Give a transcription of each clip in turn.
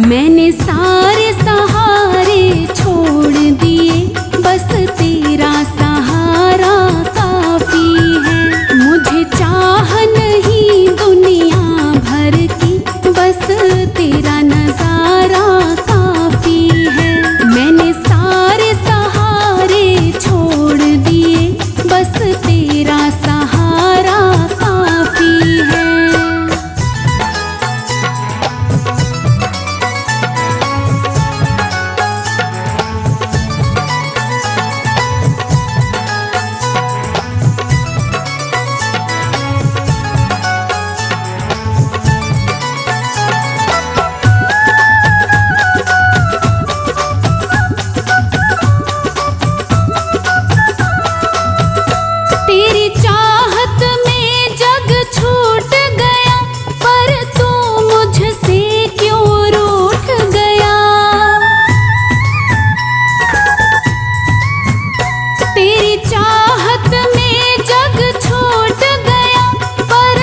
मैंने सारे सहारे छोड़ दिए, बस तेरा सहारा काफी है। मुझे चाह नहीं दुनिया भर की, बस तेरा नजारा काफी है। मैंने सारे सहारे छोड़ दिए, बस तेरा सहारा काफी है। तेरी चाहत में जग छूट गया, पर तू मुझसे क्यों रूठ गया। तेरी चाहत में जग छूट गया, पर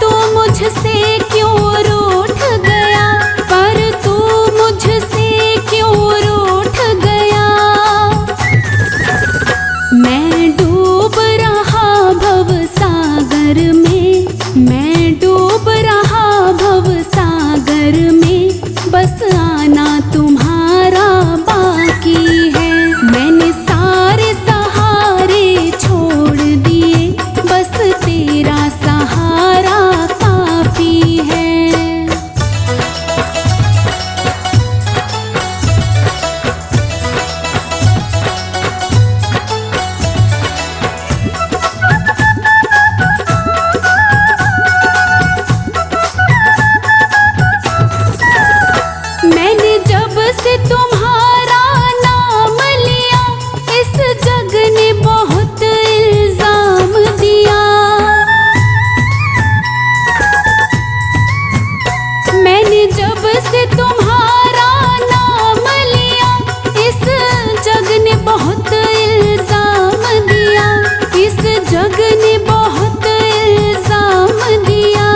तू मुझसे क्यों रूठ गया, पर तू मुझसे क्यों रूठ गया। मैं डूब रहा भव सागर में, मैं डूब रहा भव सागर में, बस आना तुम्हारा बाकी है। मैंने सारे सहारे छोड़ दिए, बस तेरा सहारा काफी है। मैंने जब से तुम्हारा नाम लिया, इस जग ने बहुत इल्जाम दिया। मैंने जब से तुम्हारा नाम लिया, इस जग ने बहुत इल्जाम दिया, इस जग ने बहुत इल्जाम दिया।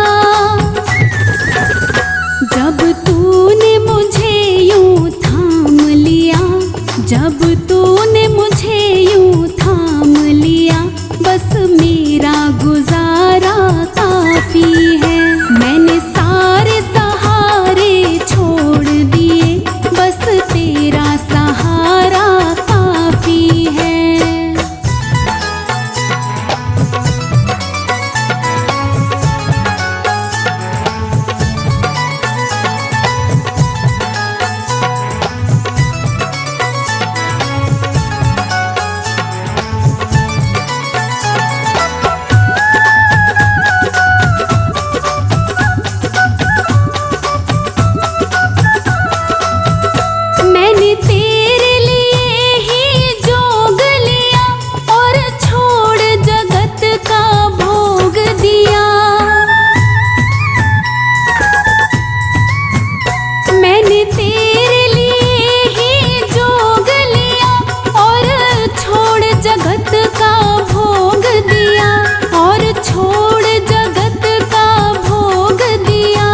जब तूने मुझे यूं थाम लिया, जब तूने मुझे यूं थाम लिया, बस मेरा गुजारा काफी है। मैंने सारे सहारे छोड़ दिए, बस तेरा सहारा काफी है। मैंने तेरे लिए ही जोग लिया, और छोड़ जगत का भोग दिया। मैंने तेरे लिए ही जोग लिया, और छोड़ जगत का भोग दिया, और छोड़ जगत का भोग दिया।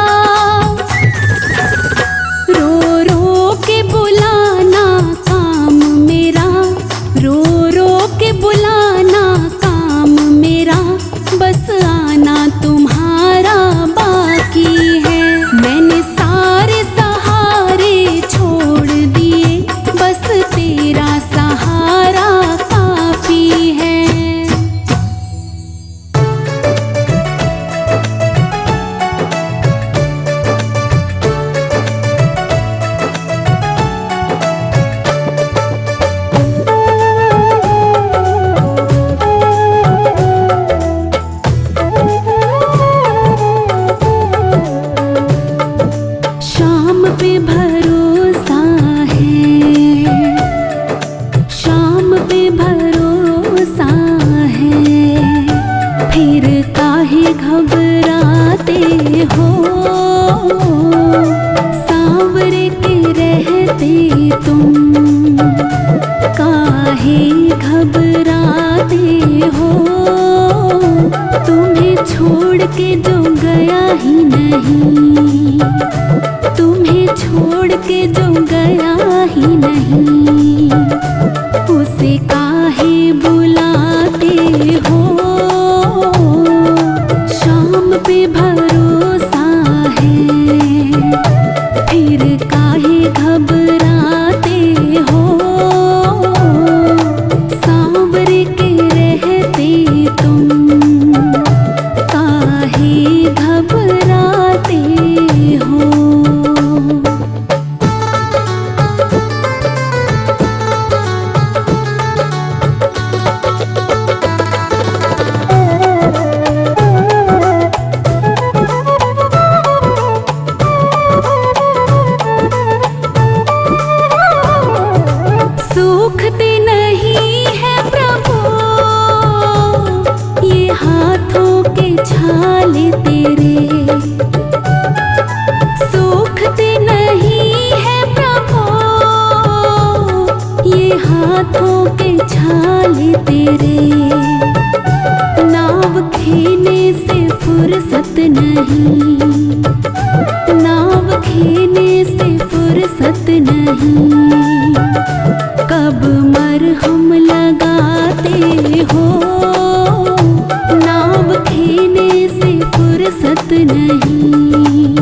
रो रो के बुलाना काम मेरा, रो रो के बुलाना काम मेरा, बस आना तुम्हारा बाकी है। मैंने सारे सहारे छोड़ दिए, बस तेरा सहारा काफी है। शाम पे भरोसा है, शाम पे भरोसा है, फिर काहे घबराते हो। सांवरे के रहते तुम काहे घबराते हो। तुम्हें छोड़ के जो गया ही नहीं, तुम्हें छोड़ के जो गया ही नहीं, उसे काहे बुलाते हो। शाम पे भरोसा है, फिर काहे घबराते हो। सांवर के रहते तुम काहे घबराते हो। सूखते नहीं है प्रभु ये हाथों के छाले तेरे, सूखते नहीं है प्रभु ये हाथों के छाले तेरे। नाव खेने से फुर्सत नहीं, नाव खेने से फुर्सत नहीं। कब मरहम लगाते हो, नाव खेने से फुर्सत नहीं।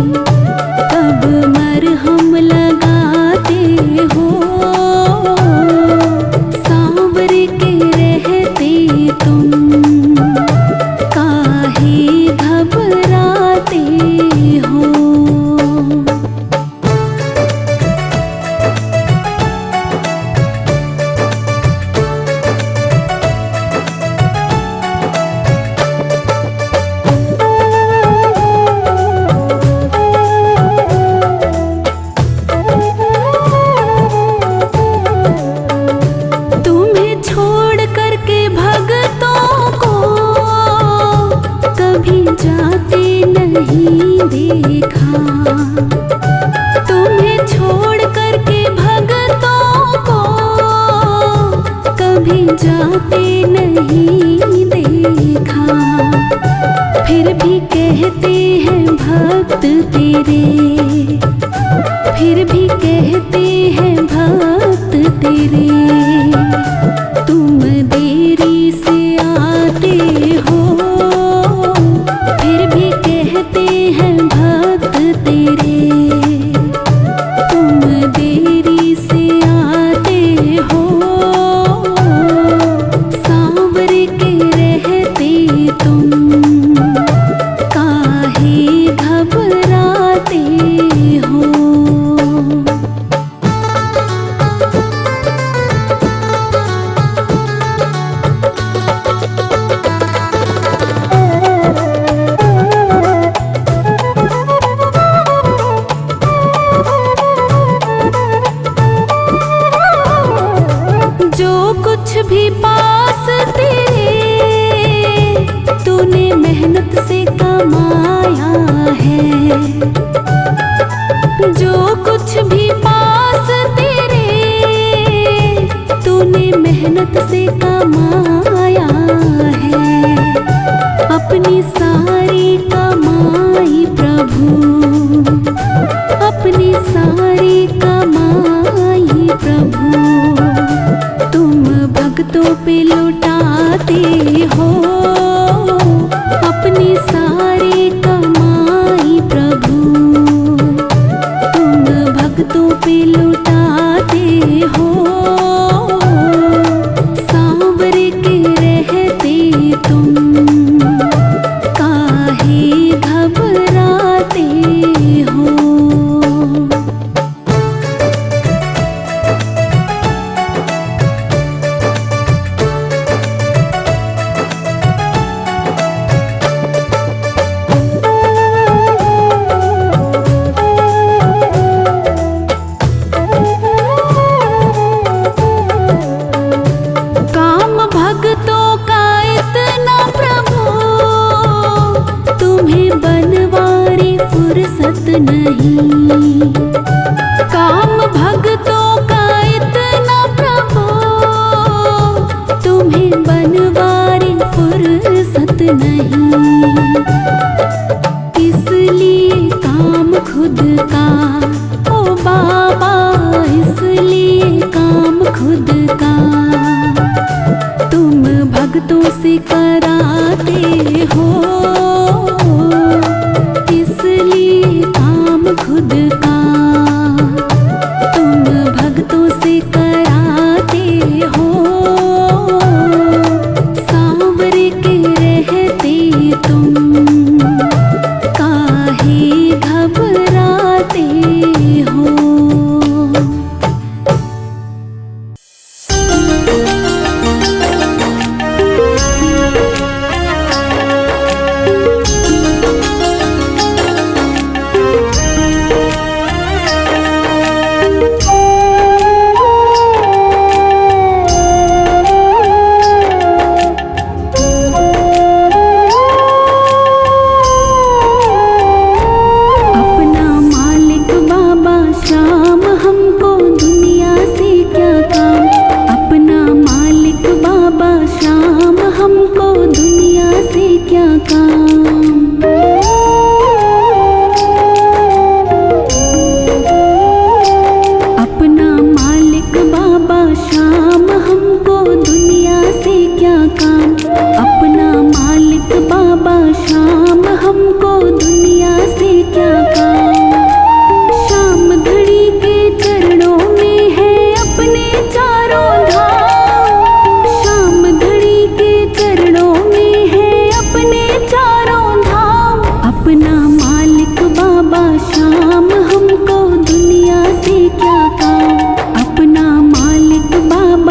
कब मरहम लगाते हो। सांवर के रहते तुम काहे घबराते हो। तुम्हें छोड़ करके भगतों को कभी जाते नहीं देखा। तुम्हें छोड़ करके भगतों को कभी जाते नहीं देखा। फिर भी कहते हैं भक्त तेरे, फिर भी कहते हैं भक्त तेरे। तुम देरी से आते हो, फिर भी कहते हैं भक्त तेरे। तुम देरी से आते हो। सांवर के रहते तुम काहे घबराते हो। जो कुछ भी पास तेरे तूने मेहनत से कमाया है। जो कुछ भी पास तेरे तूने मेहनत से कमाया है। अपनी सारी कमाई प्रभु, अपनी सारी कमाई प्रभु तुम भक्तों पे लौटाते हो। अपनी सारी कमाई प्रभु तुम भक्तों पे लौटाते हो। सांवर के रहते तुम काहे घबराते हो। बाबा इसलिए काम खुद का तुम भक्तों से कराते हो, इसलिए काम खुद का तुम भक्तों से कराते हो। सांवरे के रहते तुम काहे घबराते हो। शाम हमको दुनिया से क्या काम, अपना मालिक बाबा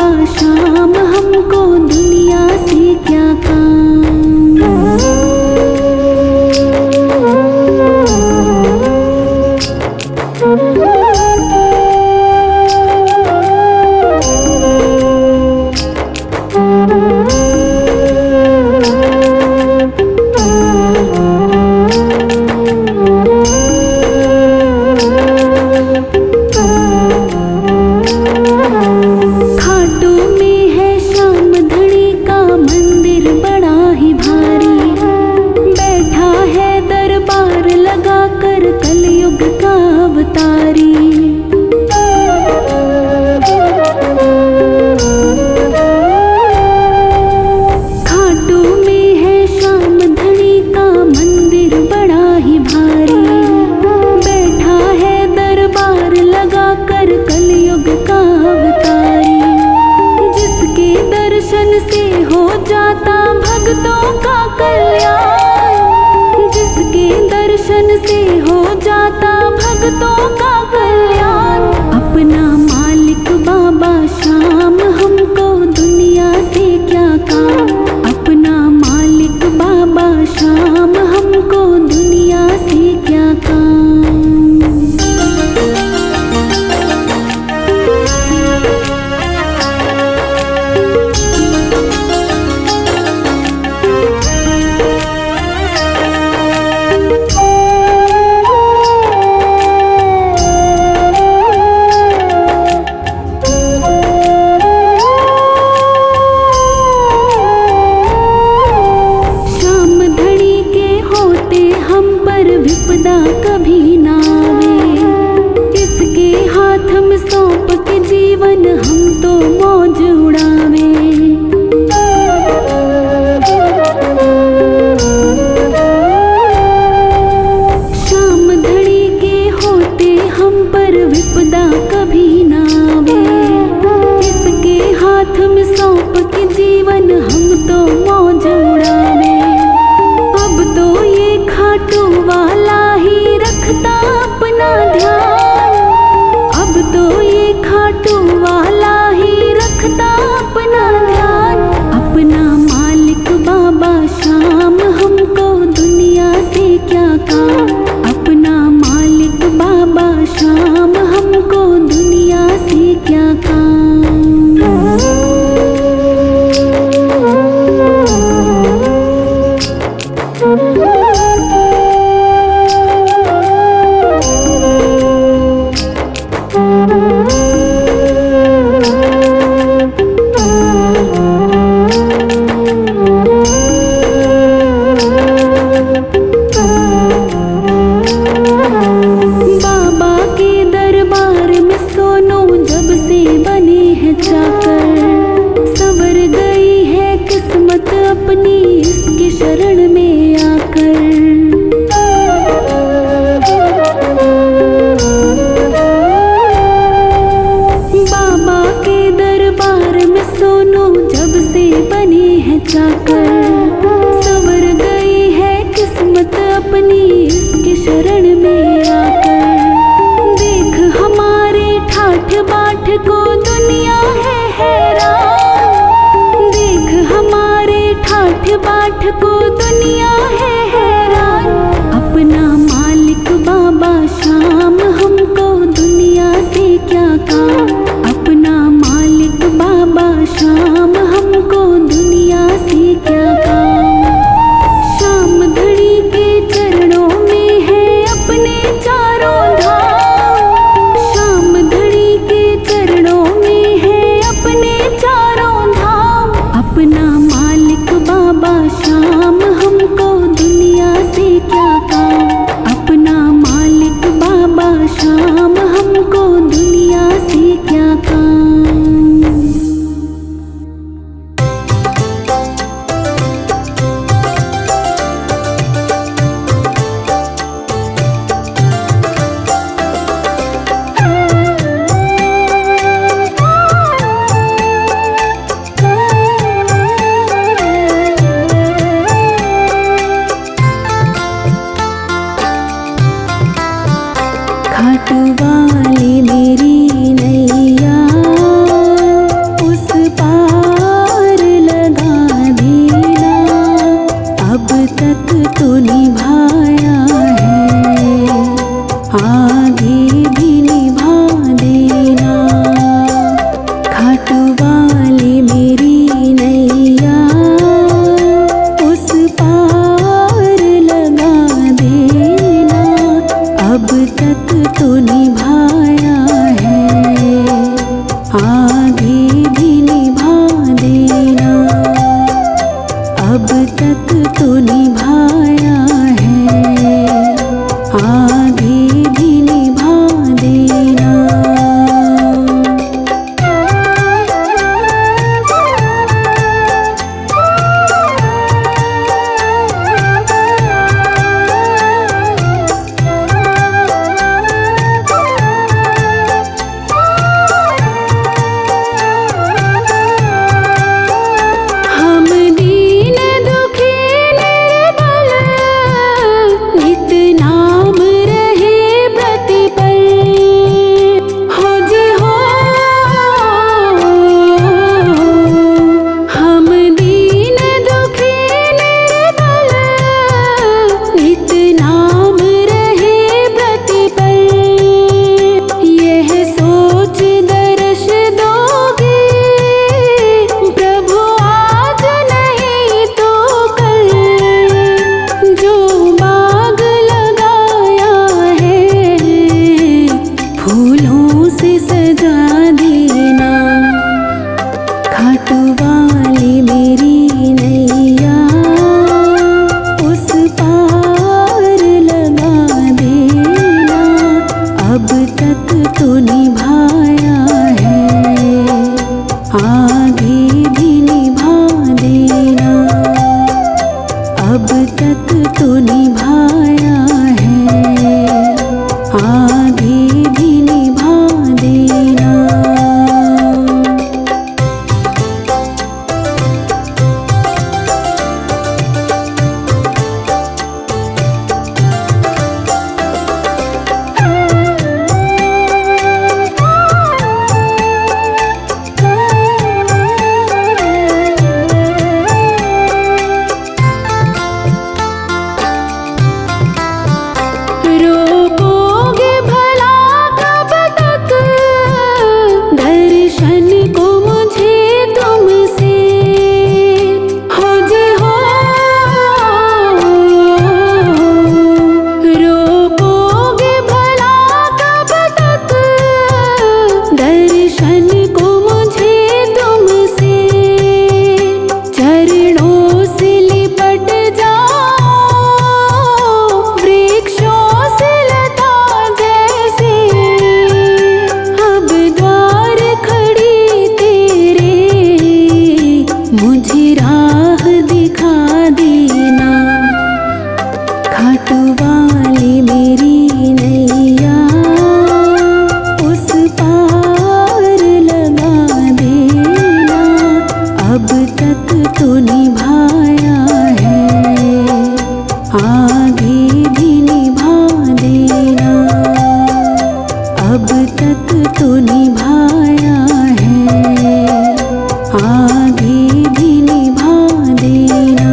जाकर संवर गई है किस्मत अपनी इसके शरण में आकर। देख हमारे ठाठ बाट को दुनिया है हैरान, देख हमारे ठाठ बाट को दुनिया है हैरान। अपना मालिक बाबा शाम हमको दुनिया से क्या काम, अपना मालिक बाबा शाम हमको दुनिया से क्या काम। शाम घड़ी के चरणों में है अपने चारों धाम, शाम घड़ी के चरणों में है अपने चारों धाम। अपना मालिक बाबा शाम हमको दुनिया से क्या काम, अपना मालिक बाबा शाम हमको दुनिया से क्या काम। घाट वाली मेरी नैया उस पार लगा देना, अब तक तो निभाया है आगे भी निभा देना। घाट वाली मेरी नैया उस पार लगा देना, अब तक तो निभाया है आगे भी निभा देना, अब तक तो निभाया है आगे भी निभा देना। हम दीन दुखी निर्बल नित नाम रहे प्रतिपल, हो जी हो। हम दीन दुखी निर्बल नित नाम रहे प्रतिपल, यह सोच दर्श दोगे प्रभु आज नहीं तो कल। जो बाग लगाया है फूलों से सजा देना। घाट वाली मेरी नैया उस पार लगा देना, अब तक तो निभाया है आगे भी निभा देना, अब तक तो निभाया है आगे भी निभा देना। निभाया है, आगे भी निभा देना।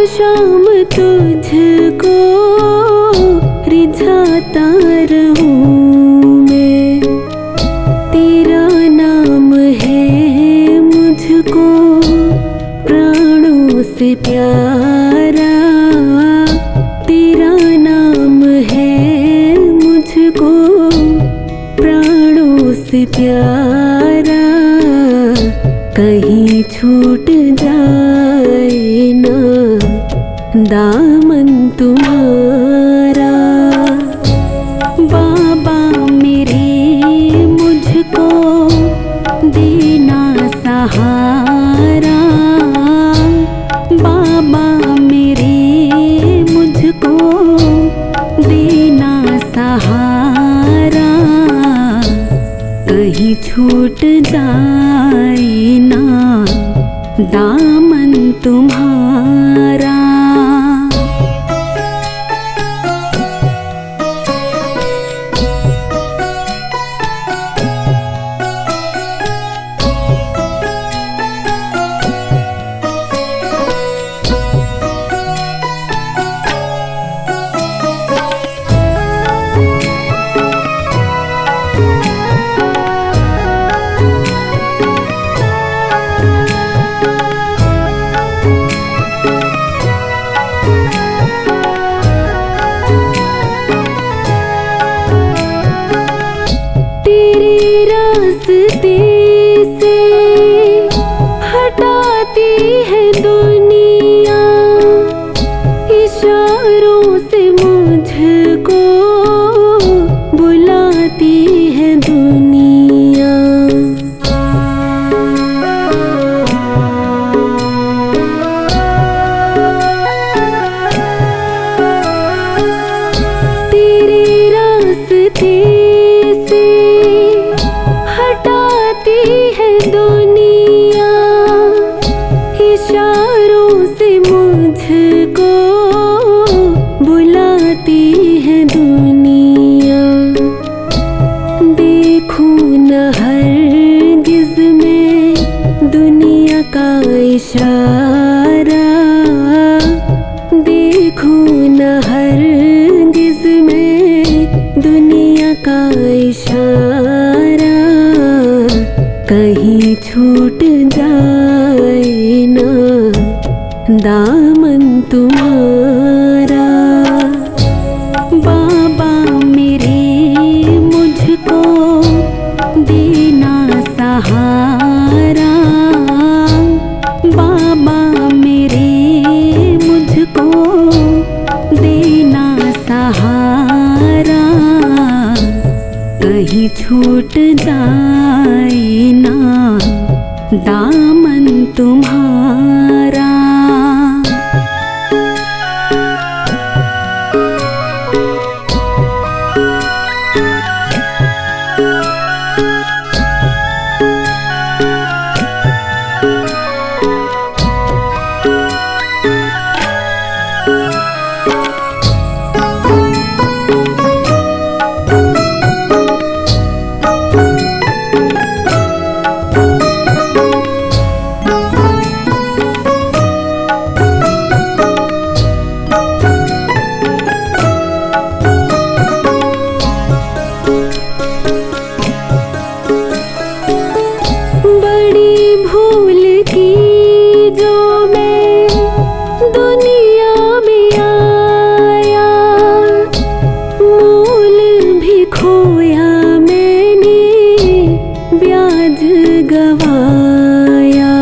शाम तुझको रिझाता रहूं मैं। तेरा नाम है मुझको प्राणों से प्यारा, तेरा नाम है मुझको प्राणों से प्यारा। कहीं छूट जाए ना दामन तुम्हारा। बाबा मेरे मुझको देना सहारा, बाबा मेरे मुझको देना सहारा। कहीं छूट जाए ना दामन तुम्हारा। रास्ते से हटाती है दुनिया, इशारों से मुझको बुलाती है दुनिया। तेरे रास्ते से हटाती है दुनिया, इशारों से मुझको बुलाती है दुनिया। देखूं न हरगिज़ में दुनिया का इशारा, देखूं न हरगिज़ में दुनिया का इशारा। कहीं छूट जाए ना दामन तुम्हारा। बाबा मेरे मुझको देना सहारा, बाबा मेरे मुझको देना सहारा। कहीं छूट जाए ना दामन तुम्हारा। खोया मैंने ब्याज गवाया।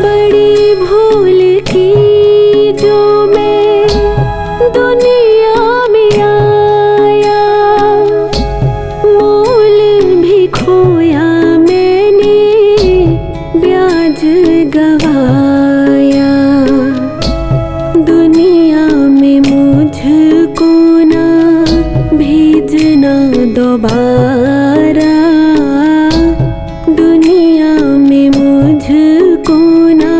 बड़ी भूल की जो मैं दुनिया में आया, मोल भी खोया गवाया। दुनिया में मुझको ना भेजना दोबारा, दुनिया में मुझको ना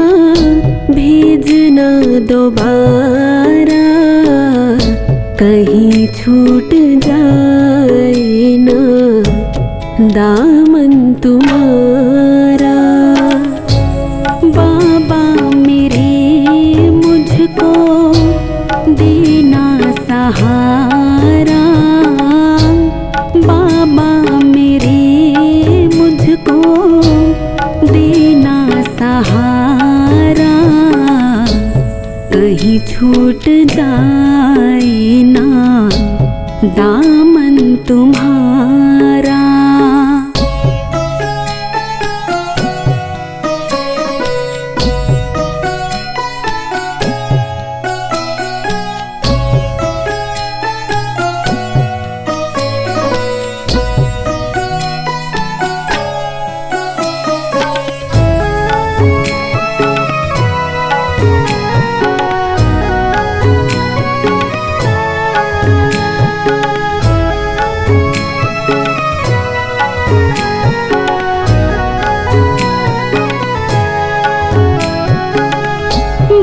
भेजना दोबारा। कहीं छूट जाए दामन तुम्हारा। बाबा मेरे मुझको देना सहारा। बाबा मेरे मुझको देना सहारा। कहीं छूट जाए ना दामन तुम्हारा।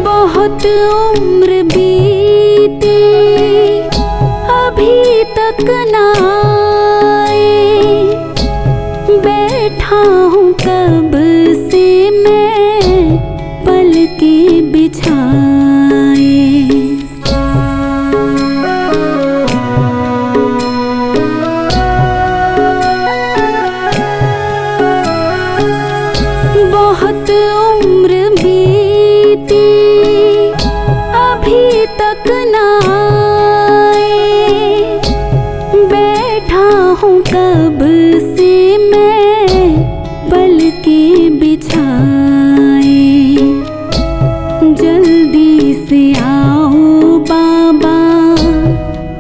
बहुत उम्र बीती अभी तक ना आए। बैठा हूँ कब से मैं पलके बिछाए। बहुत उम्र बीती अभी तक ना आए। बैठा हूँ कब से मैं पलके बिछाए। जल्दी से आओ बाबा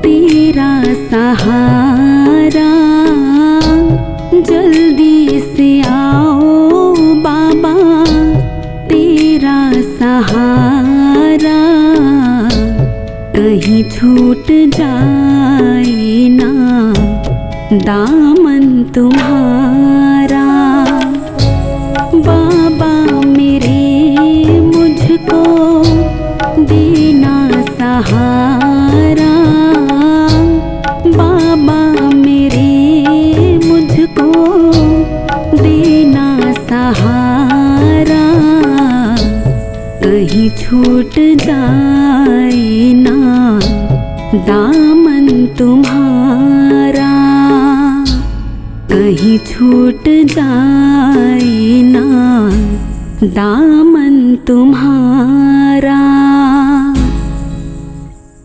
तेरा सहारा। जल्दी से आओ बाबा तेरा सहारा। कहीं छूट जाए ना दामन तुम्हारा। बाबा मेरे मुझको देना सहारा। बाबा मेरे मुझको देना सहारा। कहीं छूट जाए ना दामन तुम्हारा। कहीं छूट जाए ना दामन तुम्हारा।